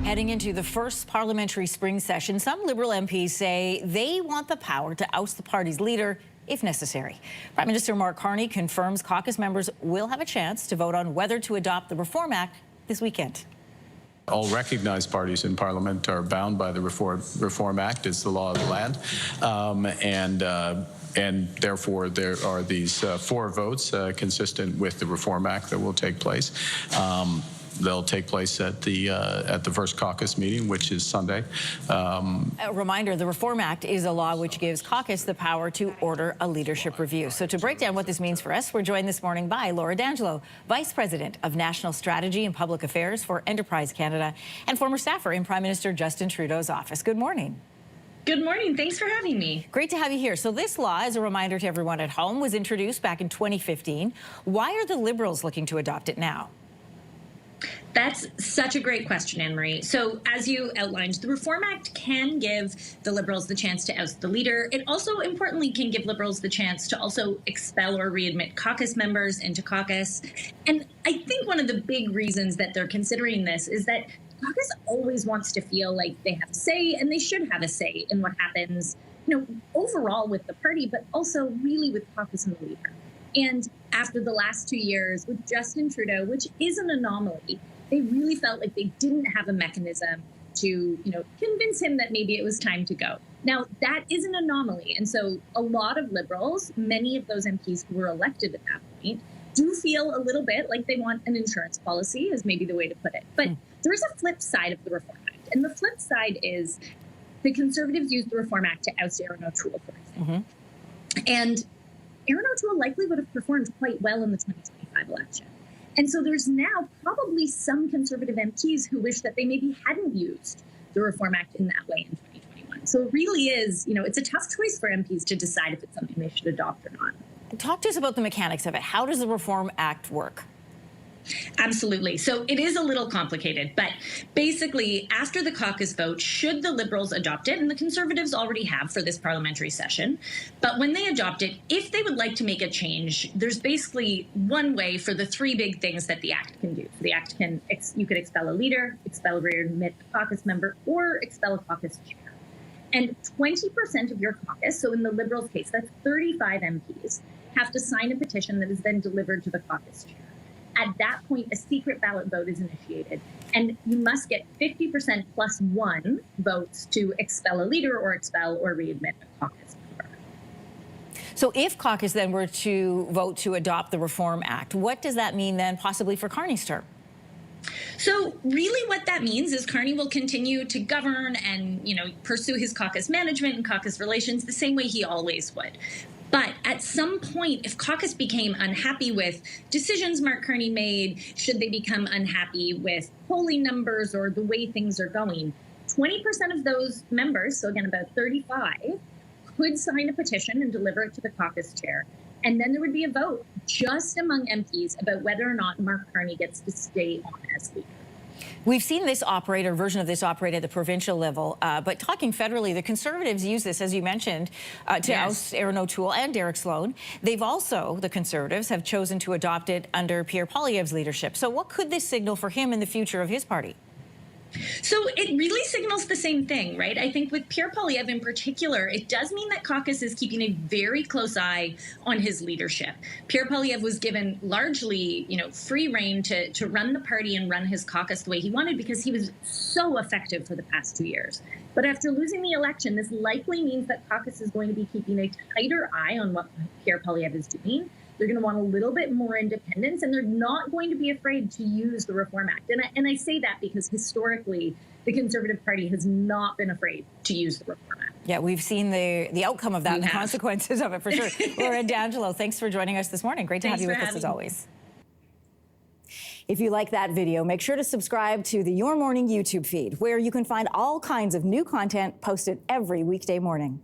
Heading into the first parliamentary spring session, some Liberal MPs say they want the power to oust the party's leader if necessary. Prime Minister Mark Carney confirms caucus members will have a chance to vote on whether to adopt the Reform Act this weekend. All recognized parties in Parliament are bound by the Reform Act. It's the law of the land. And therefore, there are these 4 votes consistent with the Reform Act that will take place. They'll take place at the first caucus meeting, which is Sunday. A reminder, the Reform Act is a law which gives caucus the power to order a leadership review. So to break down what this means for us, we're joined this morning by Laura D'Angelo, Vice President of National Strategy and Public Affairs for Enterprise Canada and former staffer in Prime Minister Justin Trudeau's office. Good morning. Good morning. Thanks for having me. Great to have you here. So this law, as a reminder to everyone at home, was introduced back in 2015. Why are the Liberals looking to adopt it now? That's such a great question, Anne-Marie. So as you outlined, the Reform Act can give the Liberals the chance to oust the leader. It also, importantly, can give Liberals the chance to also expel or readmit caucus members into caucus. And I think one of the big reasons that they're considering this is that caucus always wants to feel like they have a say, and they should have a say in what happens, overall with the party, but also really with caucus and the leader. And after the last 2 years with Justin Trudeau, which is an anomaly, they really felt like they didn't have a mechanism to, convince him that maybe it was time to go. Now, that is an anomaly. And so a lot of Liberals, many of those MPs who were elected at that point, do feel a little bit like they want an insurance policy, is maybe the way to put it. But there is a flip side of the Reform Act. And the flip side is the Conservatives used the Reform Act to oust Erin O'Toole, for example. And Erin O'Toole likely would have performed quite well in the 2025 election. And so there's now probably some Conservative MPs who wish that they maybe hadn't used the Reform Act in that way in 2021. So it really is, it's a tough choice for MPs to decide if it's something they should adopt or not. Talk to us about the mechanics of it. How does the Reform Act work? Absolutely. So it is a little complicated, but basically after the caucus vote, should the Liberals adopt it, and the Conservatives already have for this parliamentary session, but when they adopt it, if they would like to make a change, there's basically one way for the 3 big things that the Act can do. The Act can, you could expel a leader, expel or readmit a caucus member, or expel a caucus chair. And 20% of your caucus, so in the Liberals' case, that's 35 MPs, have to sign a petition that is then delivered to the caucus chair. At that point, a secret ballot vote is initiated, and you must get 50% plus 1 votes to expel a leader or expel or readmit a caucus member. So if caucus then were to vote to adopt the Reform Act, what does that mean then possibly for Carney's term? So really what that means is Carney will continue to govern and, pursue his caucus management and caucus relations the same way he always would. But at some point, if caucus became unhappy with decisions Mark Carney made, should they become unhappy with polling numbers or the way things are going, 20% of those members, so again, about 35, could sign a petition and deliver it to the caucus chair. And then there would be a vote just among MPs about whether or not Mark Carney gets to stay on as leader. We've seen this version of this operate at the provincial level, but talking federally, the Conservatives use this, as you mentioned, to oust Erin O'Toole and Derek Sloan. They've also, the Conservatives, have chosen to adopt it under Pierre Poilievre's leadership. So what could this signal for him in the future of his party? So it really signals the same thing, right? I think with Pierre Poilievre in particular, it does mean that caucus is keeping a very close eye on his leadership. Pierre Poilievre was given largely, free rein to run the party and run his caucus the way he wanted because he was so effective for the past 2 years. But after losing the election, this likely means that caucus is going to be keeping a tighter eye on what Pierre Poilievre is doing. They're going to want a little bit more independence, and they're not going to be afraid to use the Reform Act. And I say that because historically, the Conservative Party has not been afraid to use the Reform Act. Yeah, we've seen the outcome of that and the consequences of it for sure. Laura D'Angelo, thanks for joining us this morning. Great to have you with us as always. If you like that video, make sure to subscribe to the Your Morning YouTube feed, where you can find all kinds of new content posted every weekday morning.